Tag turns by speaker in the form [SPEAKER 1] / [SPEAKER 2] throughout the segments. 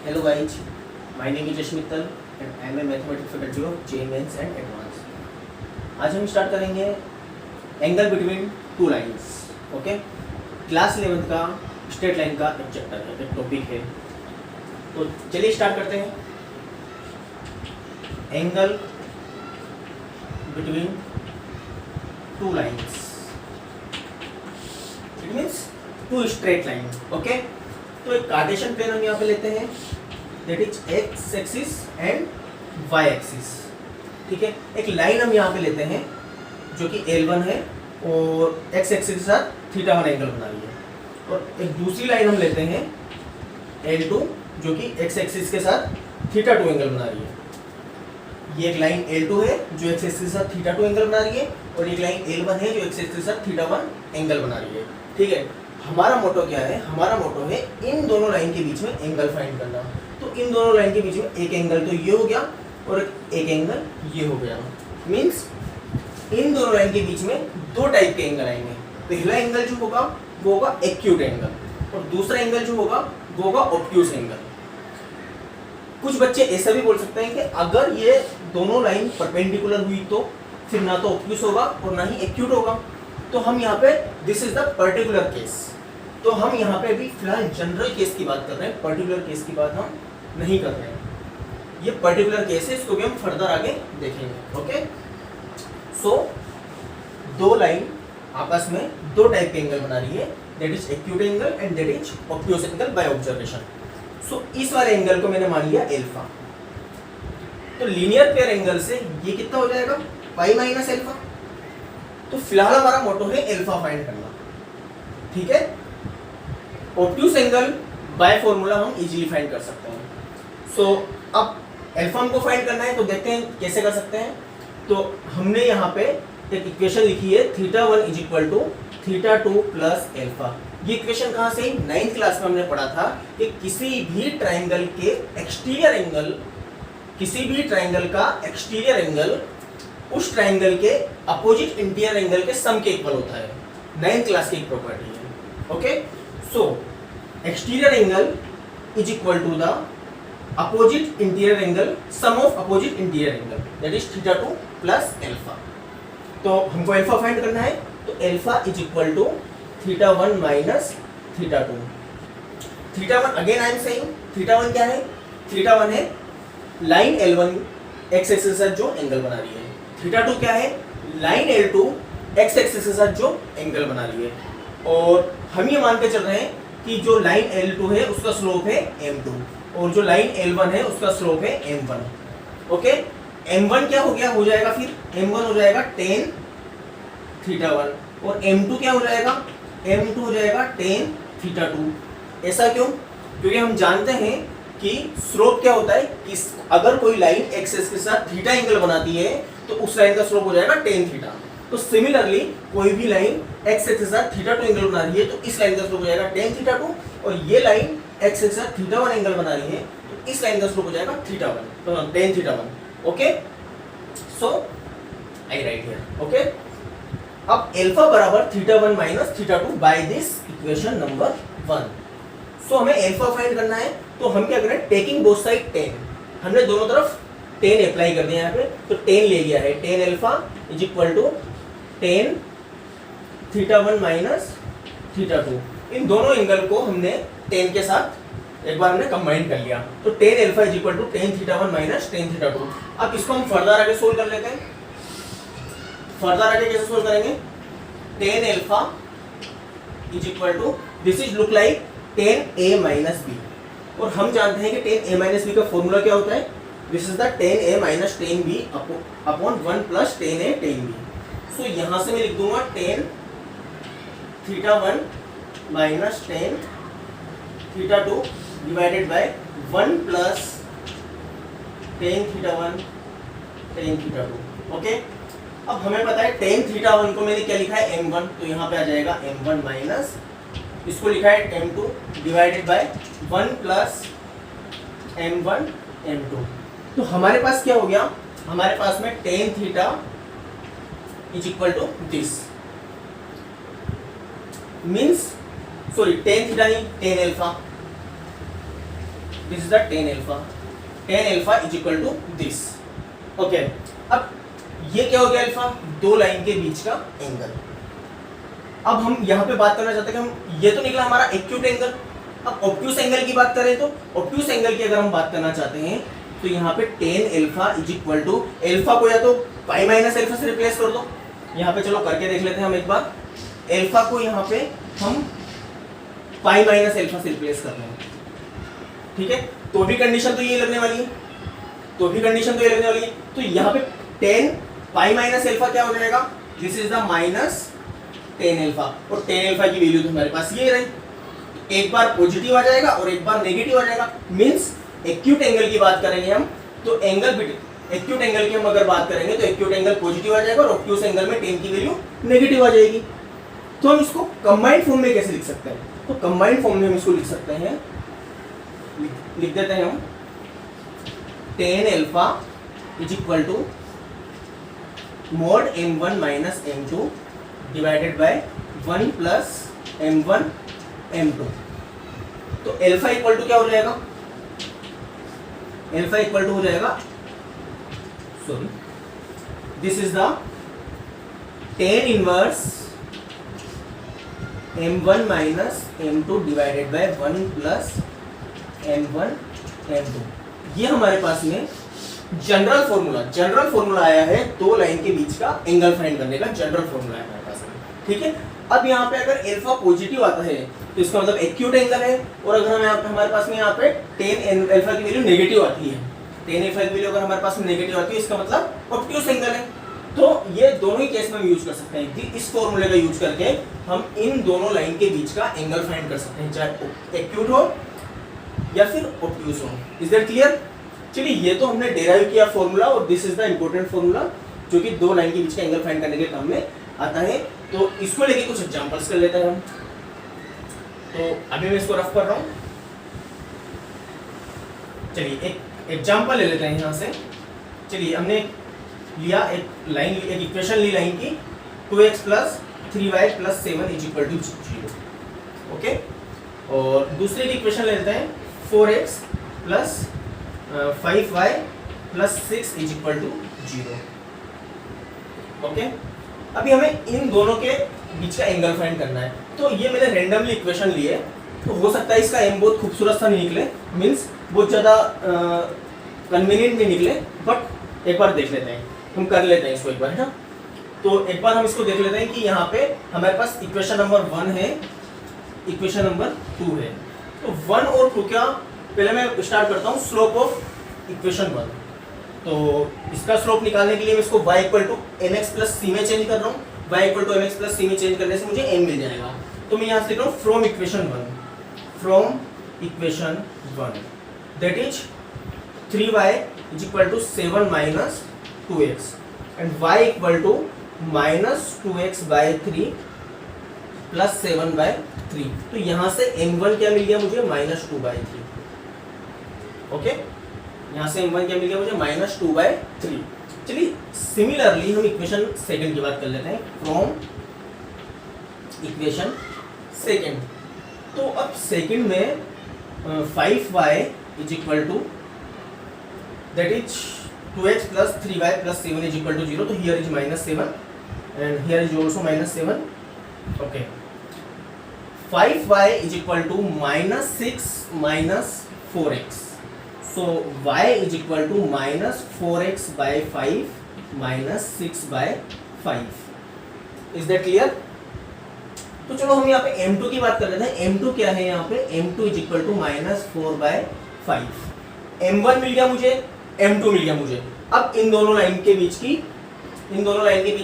[SPEAKER 1] Hello guys, my name is Yash Mittal and I am a mathematics faculty of JEE Mains and Advanced. आज हम start करेंगे angle between two lines. Okay, class 11th का straight line का एक chapter है, एक topic है. तो चलिए स्टार्ट करते हैं. Angle between two lines, it means two straight line. Okay, तो एक कार्टेशियन प्लेन हम यहाँ पे लेते हैं, that is X axis and Y axis. ठीक है, एक लाइन हम यहाँ पे लेते हैं जो कि L1 है और एक्स एक्सिस के साथ θ1 एंगल बना रही है, और एक दूसरी लाइन हम लेते हैं L2 जो कि एक्स एक्सिस के साथ θ2 एंगल बना रही है. ये एक लाइन L2 है जो एक्स एक्सिस के साथ θ2 एंगल बना रही है, और एक लाइन L1 है जो एक्स एक्सिस के साथ θ1 एंगल बना रही है. ठीक है, हमारा मोटो क्या है? हमारा मोटो है इन दोनों लाइन के बीच में एंगल फाइंड करना. तो इन दोनों लाइन के बीच में एक एंगल तो ये हो गया और एक एंगल ये हो गया. मींस इन दोनों लाइन के बीच में दो टाइप के एंगल आएंगे. पहला एंगल जो होगा वो होगा एक्यूट एंगल, और दूसरा एंगल जो होगा वो होगा ऑब्ट्यूस एंगल. कुछ बच्चे ऐसा भी बोल सकते हैं कि अगर ये दोनों लाइन परपेंडिकुलर हुई तो फिर ना तो ऑब्ट्यूस होगा और ना ही एक्यूट होगा. तो हम यहाँ पे this is the particular case. तो हम यहाँ पे अभी फिलहाल जनरल केस की बात कर रहे हैं, पर्टिकुलर केस की बात हम नहीं कर रहे हैं. ये पर्टिकुलर केस है, इसको भी हम फर्दर आगे देखेंगे. ओके, सो दो लाइन आपस में दो टाइप के एंगल बना रही है, that is acute angle and that is obtuse angle by observation. So इस वाले एंगल को मैंने मान लिया एल्फा. तो लीनियर पेयर एंगल से ये कितना हो जाएगा? Pi minus alpha. तो फिलहाल हमारा मोटो है एल्फा फाइंड करना. ठीक है, ऑब्ट्यूस एंगल बाय फॉर्मूला हम इजीली फाइंड कर सकते हैं. सो अब एल्फा हमको फाइंड करना है, तो देखते हैं कैसे कर सकते हैं. तो हमने यहाँ पे एक इक्वेशन लिखी है θ1 is equal to θ2 plus alpha. ये इक्वेशन कहाँ से? 9th क्लास में हमने पढ़ा था कि किसी भी ट्राइंगल के एक्सटीरियर एंगल, किसी भी ट्राइंगल का एक्सटीरियर एंगल उस ट्राइंगल के अपोजिट इंटीरियर एंगल के सम के इक्वल होता है. 9th क्लास की एक प्रॉपर्टी है. Okay, so exterior angle is equal to the opposite interior angle sum of opposite interior angle, that is θ2 plus alpha. तो हमको एल्फा फाइंड करना है, तो alpha is equal to θ1 minus θ2. θ1 again I am saying, θ1 क्या है? θ1 है line L1 x axis के साथ जो एंगल बना रही है. θ2 क्या है? लाइन L2 एक्स एक्सिस के साथ जो एंगल बना रही है. और हम ये मान के चल रहे हैं कि जो लाइन L2 है उसका स्लोप है m2 और जो लाइन L1 है उसका स्लोप है m1. ओके, m1 क्या हो गया? हो जाएगा फिर m1 हो जाएगा tan θ1 और m2 क्या हो जाएगा? m2 हो जाएगा tan θ2. ऐसा क्यों? क्योंकि हम जानते हैं कि स्लोप क्या होता है कि अगर कोई लाइन एक्सिस के साथ थीटा एंगल बनाती है तो उस लाइन का स्लोप हो जाएगा tan थीटा. तो सिमिलरली कोई भी लाइन एक्स एक्सिस के साथ θ2 एंगल बना रही है तो इस लाइन का स्लोप हो जाएगा tan θ2, और ये लाइन एक्स के साथ θ1 एंगल बना रही है तो इस लाइन का स्लोप हो जाएगा θ1, तो tan θ1. Okay, so I write here. Okay, अब एल्फा बराबर θ1 minus θ2 by this equation number 1. So हमें एल्फा फाइंड करना है, तो हम क्या करें? Taking both side tan. हमने दोनों तरफ tan अप्लाई कर दिया यहाँ पे, तो tan ले लिया है. tan alpha is equal to tan θ1 minus θ2. इन दोनों एंगल को हमने tan के साथ एक बार हमने कंबाइन कर लिया, तो tan alpha is equal to tan θ1 minus tan θ2. अब इसको हम फर्दर आगे सोल्व कर लेते हैं. फर्दर आगे कैसे सोल्व करेंगे? tan alpha is equal to this is look like tan a minus b, और हम जानते हैं कि tan a माइनस b का फॉर्मूला क्या होता है? This is the tan a minus tan b upon 1 plus tan a tan b. So यहाँ से मैं लिख दूंगा tan θ1 minus tan θ2 divided by 1 plus tan θ1 tan θ2. Okay, अब हमें पता है tan θ1 को मैंने क्या लिखा है? m1, तो यहाँ पे आ जाएगा m1 माइनस, इसको लिखा है m2 divided by 1 plus m1 m2. तो हमारे पास क्या हो गया? हमारे पास में tan theta is equal to this, means sorry tan theta नहीं tan alpha. This is the tan alpha is equal to this. Okay, अब ये क्या हो गया अल्फा, दो लाइन के बीच का एंगल। अब हम यहाँ पे बात करना चाहते हैं कि हम, ये तो निकला हमारा एक्यूट एंगल, अब ऑब्ट्यूस एंगल की बात करें तो ऑब्ट्यूस एंगल की अगर हम बात करना चाहते हैं तो यहाँ पे tan alpha is equal to, alpha को या तो पाई माइनस अल्फा से रिप्लेस कर दो, यहाँ पे चलो करके देख लेते हैं हम एक बार। अल्फा को यहाँ पे हम पाई माइनस अल्फा से रिप्लेस कर रहे हैं, ठीक है, तो भी कंडीशन तो ये लगने वाली है, तो यहाँ पे tan पाई माइनस अल्फा क्या हो जाएगा, this is the minus tan alpha, और tan अल्फा की वैल्यू तो हमारे पास ये रही, एक बार पॉजिटिव आ जाएगा और एक बार नेगेटिव आ जाएगा, मींस एक्यूट एंगल की बात करेंगे हम तो एक्यूट एंगल की हम अगर बात करेंगे तो एक्यूट एंगल पॉजिटिव आ जाएगा और ऑब्ट्यूस एंगल में tan की वैल्यू नेगेटिव आ जाएगी। तो हम इसको कंबाइंड फॉर्म में कैसे लिख सकते हैं, तो कंबाइंड फॉर्म में हम इसको लिख सकते हैं, लिख देते हैं हम tan alpha is equal to mod m1 minus m2 divided by 1 plus m1 m2। तो अल्फा इक्वल टू क्या हो जाएगा, अल्फा इक्वल टू हो जाएगा, sorry, this is the tan inverse m1 minus m2 divided by 1 plus m1 m2। ये हमारे पास में जनरल फॉर्मूला आया है दो लाइन के बीच का एंगल फाइंड करने का, जनरल फॉर्मूला है हमारे पास में, ठीक है। अब यहाँ पे अगर अल्फा पॉजिटिव आता है तो इसका मतलब एक्यूट एंगल है, और अगर हमारे पास में यहाँ पे tan अल्फा की वैल्यू नेगेटिव आती है, tan अल्फा की वैल्यू अगर हमारे पास में नेगेटिव आती है इसका मतलब ऑब्ट्यूस एंगल है। तो ये दोनों ही केस में हम यूज कर सकते हैं, इस फॉर्मूले का यूज करके हम इन दोनों लाइन के बीच का एंगल फाइंड कर सकते हैं, चाहे एक्यूट हो या फिर ऑब्ट्यूस हो। Is that clear? चलिए, ये तो हमने डेराइव किया फॉर्मूला, और this is the important formula जो कि दो लाइन के बीच का एंगल फाइंड करने के काम में आता है। तो इसको लेके कुछ एग्जांपल्स कर लेते हैं हम। तो अभी मैं इसको रफ कर रहा हूँ, चलिए एक एग्जांपल ले लेते हैं यहाँ से। चलिए, हमने लिया एक इक्वेशन ली लाइन की 2x plus 3y plus 7 is equal to 0, okay, और दूसरी की इक्वेशन ले लेते हैं 4x plus 5y plus 6 is equal to 0, okay. अभी हमें इन दोनों के बीच का एंगल फाइंड करना है। तो ये मैंने रैंडमली इक्वेशन लिए, तो हो सकता है इसका एम बहुत खूबसूरत सा नहीं निकले, मीन्स बहुत ज़्यादा कन्वीनियंट नहीं निकले, बट एक बार देख लेते हैं, हम कर लेते हैं इसको एक बार, है ना। तो एक बार हम इसको देख लेते हैं कि यहाँ पे हमारे पास इक्वेशन नंबर 1 है, इक्वेशन नंबर 2 है। तो 1 और 2 क्या, पहले मैं स्टार्ट करता हूँ स्लोप ऑफ इक्वेशन 1। तो इसका स्लोप निकालने के लिए मैं इसको y equal to mx plus C में चेंज कर रहा हूँ, y equal to mx plus C में चेंज करने से मुझे m मिल जाएगा। तो मैं यहाँ से लिख रहा हूँ from equation 1 that is 3y is equal to 7 minus 2x and y equal to minus 2x by 3 plus 7 by 3। तो यहाँ से m1 क्या मिल गया मुझे, माइनस 2 बाय 3, ओके। यहाँ से m1 क्या मिल गया मुझे, माइनस 2 बाय 3। चलिए, सिमिलरली हम इक्वेशन सेकंड की बात कर लेते हैं, फ्रॉम इक्वेशन सेकंड। तो अब सेकंड में 5y is equal to that is 2x plus 3y plus 7 is equal to 0। तो here is minus 7 and here is also minus 7, okay. 5y is equal to minus 6 minus 4x। So y is equal to minus 4x by 5 minus 6 by 5. Is that clear? तो चलो हम यहाँ पे m2 की बात कर लेते हैं। m2 क्या है यहाँ पे, m2 is equal to minus 4 by 5. m1 मिल गया मुझे, m2 मिल गया मुझे। अब इन दोनों लाइन के बीच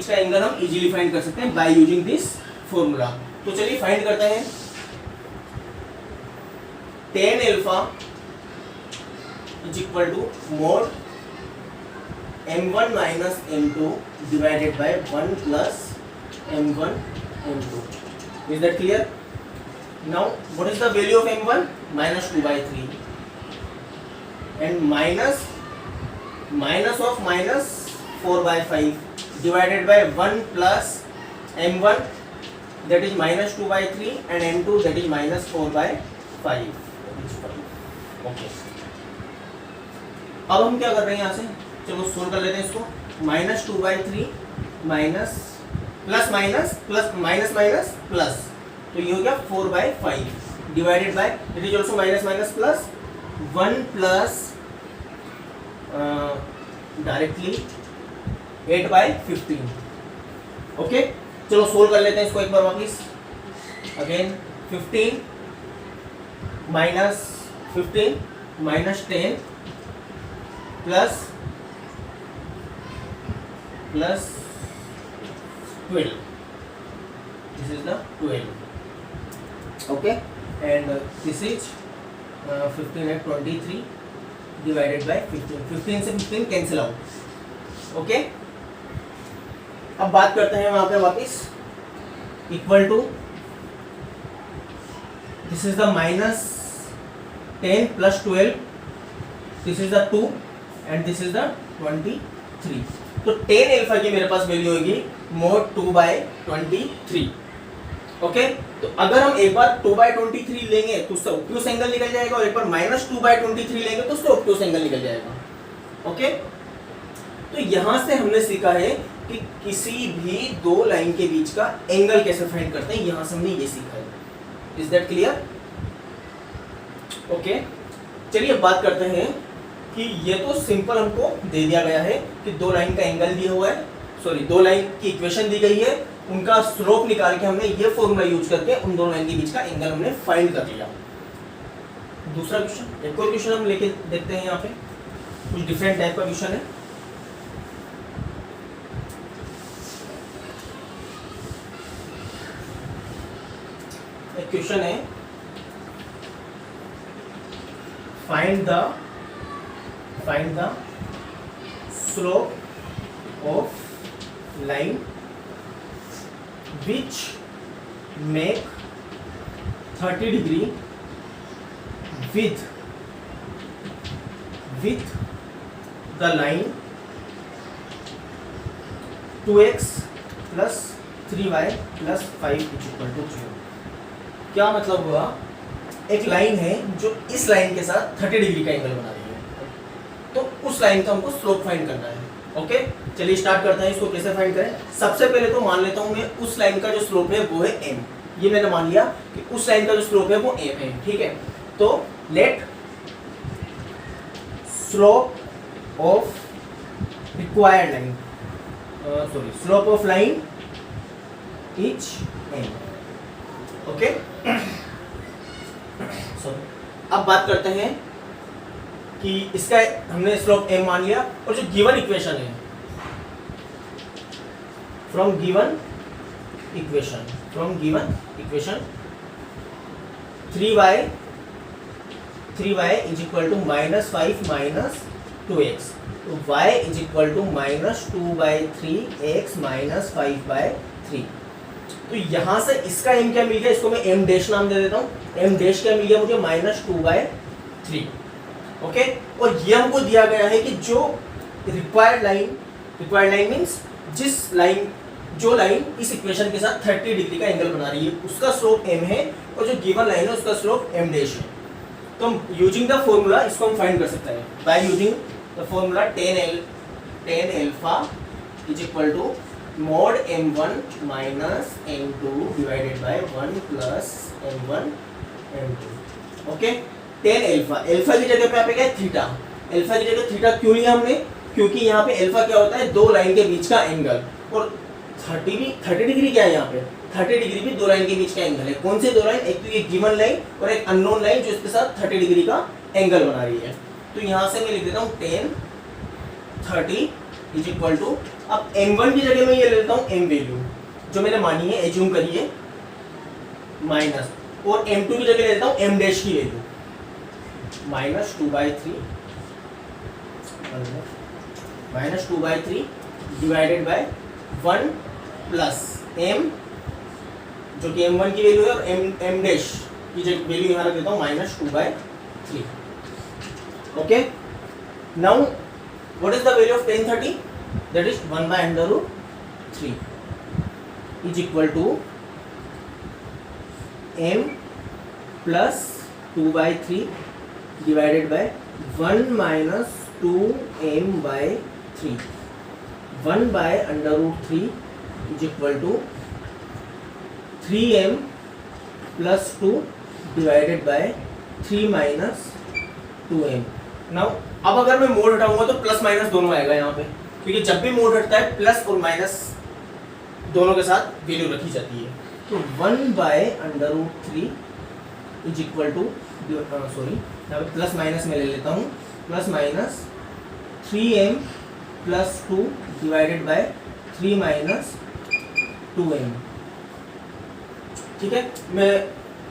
[SPEAKER 1] का एंगल हम इजीली फाइंड कर सकते हैं बाय यूजिंग दिस फॉर्मूला। तो चलिए फाइंड करते हैं। tan alpha is equal to mod m1 minus m2 divided by 1 plus m1 m2. Is that clear? Now what is the value of m1? Minus 2 by 3 and minus of minus 4 by 5 divided by 1 plus m1 that is minus 2 by 3 and m2 that is minus 4 by 5. Okay, अब हम क्या कर रहे हैं यहाँ से, चलो solve कर लेते हैं इसको। -2/3 minus plus minus plus minus minus plus, तो ये हो गया 4/5 divided by, it is also minus minus plus 1 plus directly 8/15। Okay, चलो सोल्व कर लेते हैं इसको एक बार वापिस। Again 15 minus 15 minus 10 plus 12, this is the 12, okay, and this is 15 at 23 divided by 15, 15 से 15 कैंसिल आउट, ओके। अब बात करते हैं वहां पे वापिस, equal to this is the -10 plus 12, this is the 2 and this is the 23, तो tan अल्फा की मेरे पास वैल्यू होगी mod 2/23, ओके। तो अगर हम एक बार 2/23 लेंगे तो उससे ऑब्ट्यूस एंगल निकल जाएगा, और एक बार -2/23 लेंगे तो उससे ऑब्ट्यूस एंगल निकल जाएगा, ओके। तो यहां से हमने सीखा है कि किसी भी दो लाइन के बीच का एंगल कैसे फाइंड करते हैं, यहां से हमने ये सीखा है। Is that clear? ओके, चलिए बात करते हैं कि ये तो सिंपल हमको दे दिया गया है कि दो लाइन का एंगल दिया हुआ है, सॉरी दो लाइन की इक्वेशन दी गई है, उनका स्लोप निकाल के हमने ये फॉर्मूला यूज करके उन दोनों लाइन के बीच का एंगल हमने फाइंड कर लिया। दूसरा क्वेश्चन, एक और क्वेश्चन हम लेके देखते हैं, यहाँ पे कुछ डिफरेंट टाइप का क्वेश्चन है। एक क्वेश्चन है, find the slope of line which make 30 degree with the line 2x plus 3y plus 5 is equal to 0। क्या मतलब हुआ, एक लाइन है जो इस लाइन के साथ 30 डिग्री का एंगल बना रही है, तो उस लाइन का हमको स्लोप फाइंड करना है, ओके। चलिए स्टार्ट करते हैं, इसको कैसे फाइंड करें। सबसे पहले तो मान लेता हूं मैं उस लाइन का जो स्लोप है वो है m, ये मैंने मान लिया कि उस लाइन का जो स्लोप है वो m है, ठीक है। तो let slope of required line, sorry slope of line is m, okay. अब बात करते हैं कि इसका हमने स्लोप m मान लिया, और जो गिवन इक्वेशन है, from given equation 3y is equal to -5 minus 2x, तो y is equal to -2/3x minus 5/3। तो यहां से इसका m क्या मिल गया, इसको मैं m डैश नाम दे देता हूं। m डैश क्या मिल गया मुझे, -2/3, ओके। और ये हमको दिया गया है कि जो रिक्वायर्ड लाइन मींस जो लाइन इस इक्वेशन के साथ 30 डिग्री का एंगल बना रही है, उसका स्लोप m है, और जो गिवन लाइन है उसका स्लोप m डैश है। तो हम यूजिंग द फॉर्मूला इसको हम फाइंड कर सकते हैं by using the formula tan alpha is equal to mod m1 minus m2 divided by 1 plus m1 m2, okay. tan alpha की जगह पे यहाँ पे क्या है, थीटा। अल्फा की जगह थीटा क्यों लिया हमने, क्योंकि यहाँ पे अल्फा क्या होता है, दो लाइन के बीच का एंगल, और 30 डिग्री क्या है यहाँ पे, 30 डिग्री भी दो लाइन के बीच का एंगल है। कौन से दो लाइन, एक तो ये गिवन लाइन और एक अननोन लाइन जो इसके साथ 30 डिग्री का एंगल बना रही है। तो यहाँ से मैं लिख देता हूँ tan 30 इज इक्वल टू, अब m1 की जगह मैं ये ले लेता हूँ m वैल्यू जो मैंने मानी है, एज्यूम करिए, माइनस, और m2 की जगह ले लेता हूँ m डैश की value -2/3 divided by 1 plus m, जो कि m1 की वैल्यू है, और m डैश की जगह वैल्यू यहाँ रख देता हूँ -2/3, okay. Now what is the value of tan 30, that is 1/√3 is equal to m plus 2/3 divided by 1 minus 2m/3। 1/√3 is equal to 3m plus 2 divided by 3 minus 2m। Now अब अगर मैं mode हटाऊंगा तो plus minus दोनों आएगा यहाँ पे, क्योंकि जब भी मोड हटता है प्लस और माइनस दोनों के साथ वैल्यू रखी जाती है। तो 1/√3 इज इक्वल टू, सॉरी यहाँ पे प्लस माइनस में ले लेता हूँ, plus minus 3m plus 2 divided by 3 minus 2m। ठीक है, मैं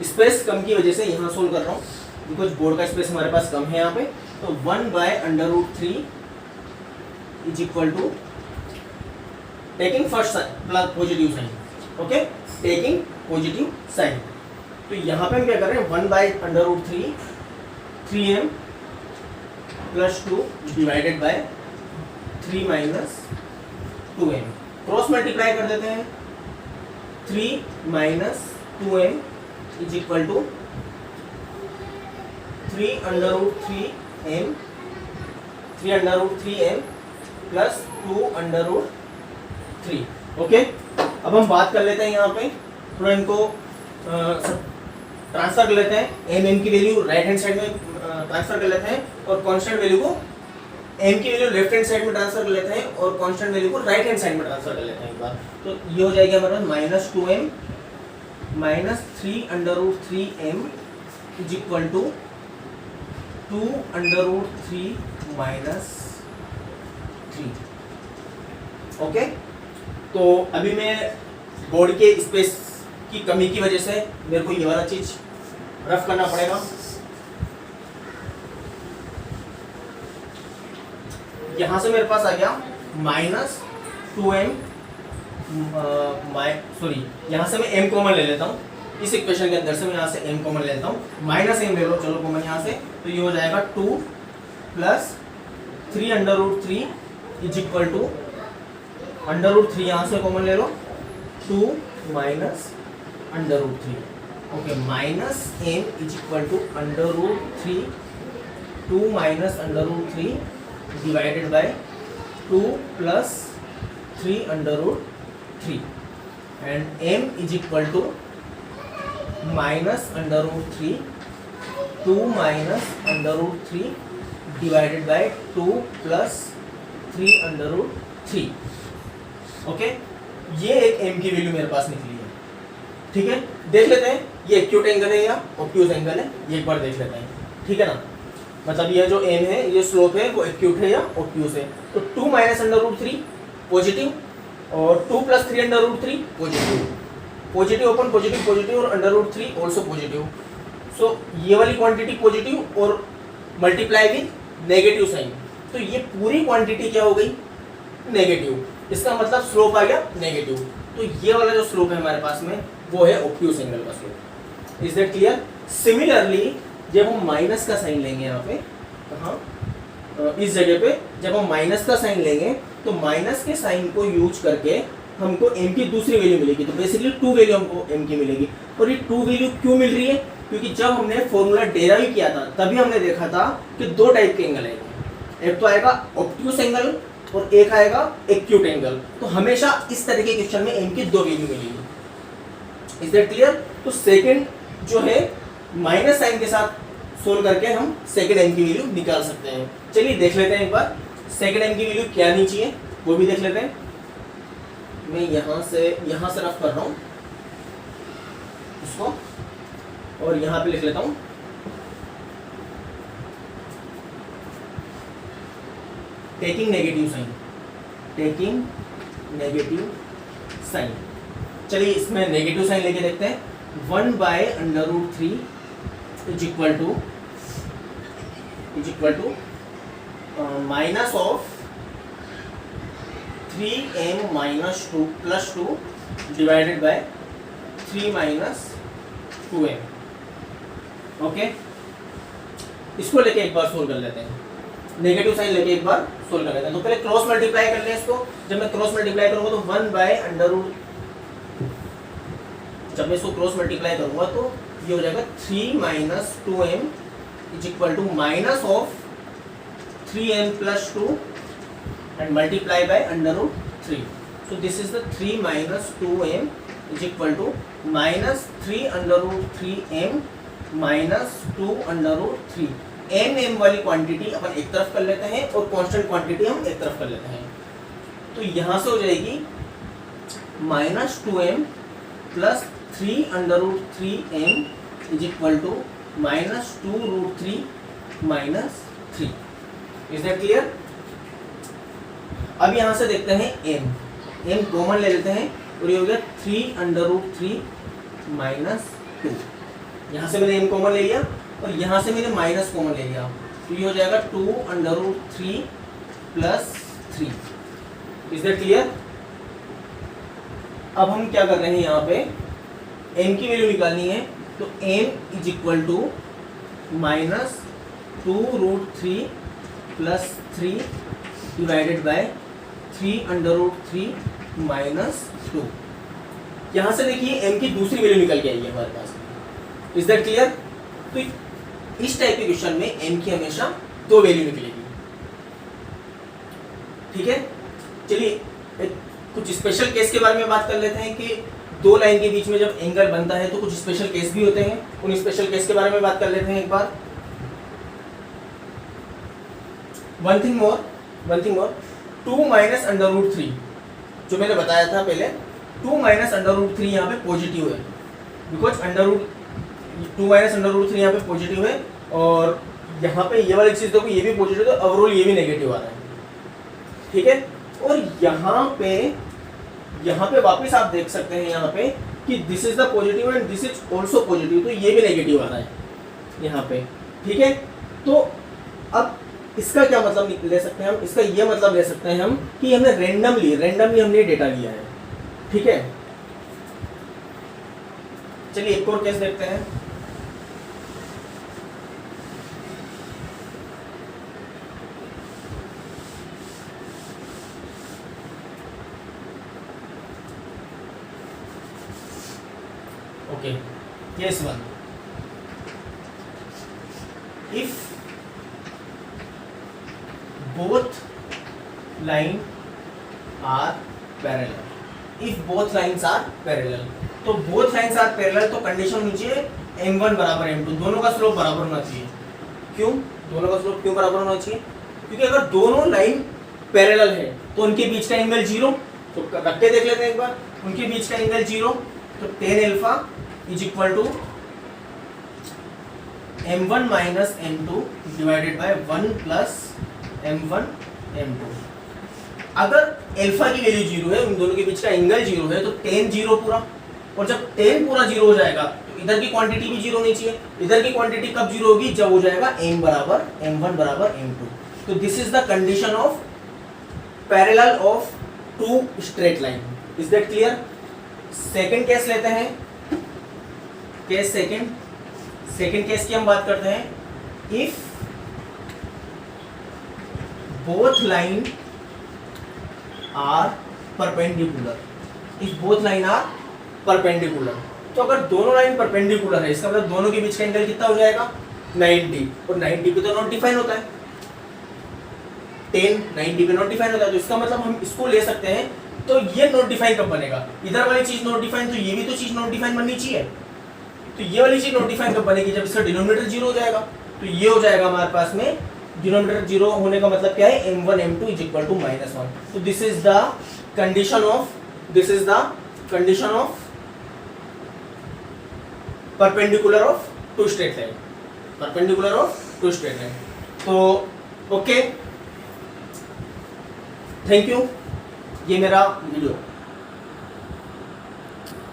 [SPEAKER 1] स्पेस कम की वजह से यहाँ सोल्व कर रहा हूँ, बिकॉज बोर्ड का स्पेस हमारे पास कम है यहाँ पे। तो 1/√3 is equal to, taking first plus positive sign, okay, taking positive sign. तो यहाँ पे हम क्या कर रहे हैं, 1/√3 3m plus 2 divided by 3 minus 2m। Cross multiply कर देते हैं, 3 minus 2m is equal to 3√3m plus 2√3। Okay, अब हम बात कर लेते हैं यहाँ पे, थोड़ा इनको ट्रांसफर कर लेते हैं। m की वैल्यू राइट हैंड साइड में ट्रांसफर कर लेते हैं और कांस्टेंट वैल्यू को, m की वैल्यू लेफ्ट हैंड साइड में ट्रांसफर कर लेते हैं और कांस्टेंट वैल्यू को राइट हैंड साइड में ट्रांसफर कर लेते हैं एक बार। तो ये हो जाएगा हमारा minus 2m minus 3√3m is equal to 2√3 minus 3। Okay, तो अभी मैं बोर्ड के स्पेस की कमी की वजह से मेरे को ये वाला चीज रफ करना पड़ेगा। यहां से मेरे पास आ गया माइनस 2m, सॉरी यहाँ से मैं m कॉमन ले लेता हूँ, इस इक्वेशन के अंदर से मैं यहाँ से m कॉमन ले लेता हूँ, माइनस m ले लो चलो कॉमन यहाँ से। तो ये हो जाएगा 2 प्लस 3√3 इज इक्वल टू √3, यहाँ से कॉमन ले लो, 2 minus √3। Okay, minus m is equal to √3, 2 minus √3 divided by 2 plus 3√3 and m is equal to minus √3, 2 minus √3 divided by 2 plus 3√3। Okay, ये एक m की वैल्यू मेरे पास निकली है। ठीक है, देख लेते हैं ये एक्यूट एंगल है या ऑब्ट्यूज एंगल है, ये एक बार देख लेते हैं। ठीक है ना, मतलब ये जो m है, ये स्लोप है, वो एक्यूट है या ऑब्ट्यूज है। तो 2 माइनस √3 पॉजिटिव और 2 plus 3√3 positive, positive open positive positive और √3 ऑल्सो पॉजिटिव। सो ये वाली क्वांटिटी पॉजिटिव और मल्टीप्लाई विद नेगेटिव साइन, तो ये पूरी क्वांटिटी क्या हो गई, नेगेटिव। इसका मतलब स्लोप आ गया नेगेटिव। तो ये वाला जो स्लोप है हमारे पास में, वो है ऑब्ट्यूज एंगल का slope. Is that clear? Similarly जब हम माइनस का साइन लेंगे यहाँ पे, कहाँ, इस जगह पे जब हम माइनस का साइन लेंगे तो माइनस के साइन को यूज करके हमको m की दूसरी वैल्यू मिलेगी। तो बेसिकली 2 वैल्यू हमको m की मिलेगी। और ये 2 वैल्यू क्यों मिल रही है? क्योंकि जब हमने फॉर्मूला डेराइव किया था तभी हमने देखा था कि 2 टाइप के एंगल आएंगे, एक तो आएगा ऑब्ट्यूज एंगल और एक आएगा एक्यूट एंगल। तो हमेशा इस तरह के क्वेश्चन में m की 2 वैल्यू मिलेगी। Is that clear? तो सेकंड जो है माइनस साइन के साथ सोल्व करके हम सेकंड m की वैल्यू निकाल सकते हैं। चलिए देख लेते हैं एक बार सेकंड m की वैल्यू क्या आनी चाहिए, वो भी देख लेते हैं। मैं यहाँ से रफ कर रहा हूँ इसको और यहाँ पे लिख लेता हूँ टेकिंग नेगेटिव साइन। चलिए इसमें नेगेटिव साइन लेके देखते हैं। 1/√3 is equal to minus of 3m minus 2 plus 2 divided by 3 minus 2m। Okay, इसको लेके एक बार सोल्व कर लेते हैं, नेगेटिव साइन लेके एक बार सोल्व कर लेते हैं। तो पहले क्रॉस मल्टीप्लाई कर लें इसको। जब मैं क्रॉस मल्टीप्लाई करूंगा तो 1/√, जब मैं इसको क्रॉस मल्टीप्लाई करूंगा तो ये हो जाएगा 3 minus 2m is equal to minus of 3m plus 2 and multiply by under root 3. So this is the 3 minus 2m is equal to minus 3 under root 3m minus 2 under root 3. m वाली quantity अपन एक तरफ कर लेते हैं और constant quantity हम एक तरफ कर लेते हैं. तो यहाँ से हो जाएगी minus 2m plus 3 under root 3m is equal to minus 2 root 3 minus 3. Is that clear? अब यहां से देखते हैं m कॉमन ले लेते हैं और ये हो गया 3 अंडर रूट 3 माइनस 2. यहाँ से मैंने m कॉमन ले लिया और यहाँ से मैंने माइनस कॉमन ले लिया, तो ये हो जाएगा 2 under root 3 plus 3. Is that clear? अब हम क्या कर रहे हैं, यहाँ पे m की वैल्यू निकालनी है, तो m is equal to minus 2 root 3 plus 3 divided by 3 under root 3 minus 2. यहाँ से देखिए m की दूसरी वैल्यू निकल के आई है हमारे पास. Is that clear? तो इस टाइप के क्वेश्चन में m की हमेशा दो वैल्यू निकलेगी. ठीक है, चलिए कुछ स्पेशल केस के बारे में बात कर लेते हैं कि दो लाइन के बीच में जब एंगल बनता है तो कुछ स्पेशल केस भी होते हैं. उन स्पेशल केस के बारे में बात कर लेते हैं एक बार. One thing more 2 minus under root 3 जो मैंने बताया था पहले, 2 माइनस अंडर रूट 3 यहाँ पे पॉजिटिव है, बिकॉज 2 माइनस अंडर रूट 3 यहाँ पे पॉजिटिव है और यहाँ पे ये वाली चीज देखो ये भी पॉजिटिव है, तो ओवरऑल ये भी नेगेटिव आ रहा है. ठीक है, और यहाँ पे वापस आप देख सकते हैं यहाँ पे कि this is the positive and this is also positive, तो ये भी नेगेटिव आ रहा है यहाँ पे. ठीक है, तो अब इसका क्या मतलब ले सकते हैं हम, इसका ये मतलब ले सकते हैं हम कि हमने रैंडमली हमने डेटा लिया है. ठीक है, चलिए एक और केस देखते हैं. Okay, case 1. If both line are parallel. If both lines are parallel, तो both lines are parallel तो कंडीशन होनी चाहिए m1 बराबर m2, दोनों का स्लोप बराबर होना चाहिए. क्यों दोनों का स्लोप क्यों बराबर होना चाहिए? क्योंकि अगर दोनों लाइन पैरेलल है तो उनके बीच का एंगल 0, तो रख के देख लेते हैं एक बार. उनके बीच का एंगल 0, तो tan alpha is equal to m1 minus m2 divided by 1 plus m1 m2. अगर अल्फा की वैल्यू 0 है, उन दोनों के बीच का एंगल 0 है, तो tan 0 पूरा, और जब tan पूरा 0 हो जाएगा तो इधर की क्वांटिटी भी 0 होनी चाहिए. इधर की क्वांटिटी कब 0 होगी? जब हो जाएगा m बराबर m1 बराबर m2. तो this is the condition of parallel of two straight line. Is that clear? Second case लेते हैं. केस सेकंड केस की हम बात करते हैं. If both line are perpendicular. If both line are perpendicular, तो अगर दोनों लाइन परपेंडिकुलर है, इसका मतलब दोनों के बीच का एंगल कितना हो जाएगा? 90. और 90 पे तो नॉट डिफाइन होता है, tan 90 पे नॉट डिफाइन होता है, तो इसका मतलब हम इसको ले सकते हैं. तो ये नॉट डिफाइन कब बनेगा? इधर वाली चीज नॉट डिफाइन, तो ये भी तो चीज नॉट डिफाइन बननी चाहिए. तो ये वाली चीज नॉट डिफाइन कब बनेगी? जब इसका डिनोमिनेटर 0 हो जाएगा. तो ये हो जाएगा हमारे पास में डिनोमिनेटर 0 होने का मतलब क्या है? m1 m2 is equal to -1. तो this is the condition of perpendicular of two straight line. तो ओके, थैंक यू. ये मेरा वीडियो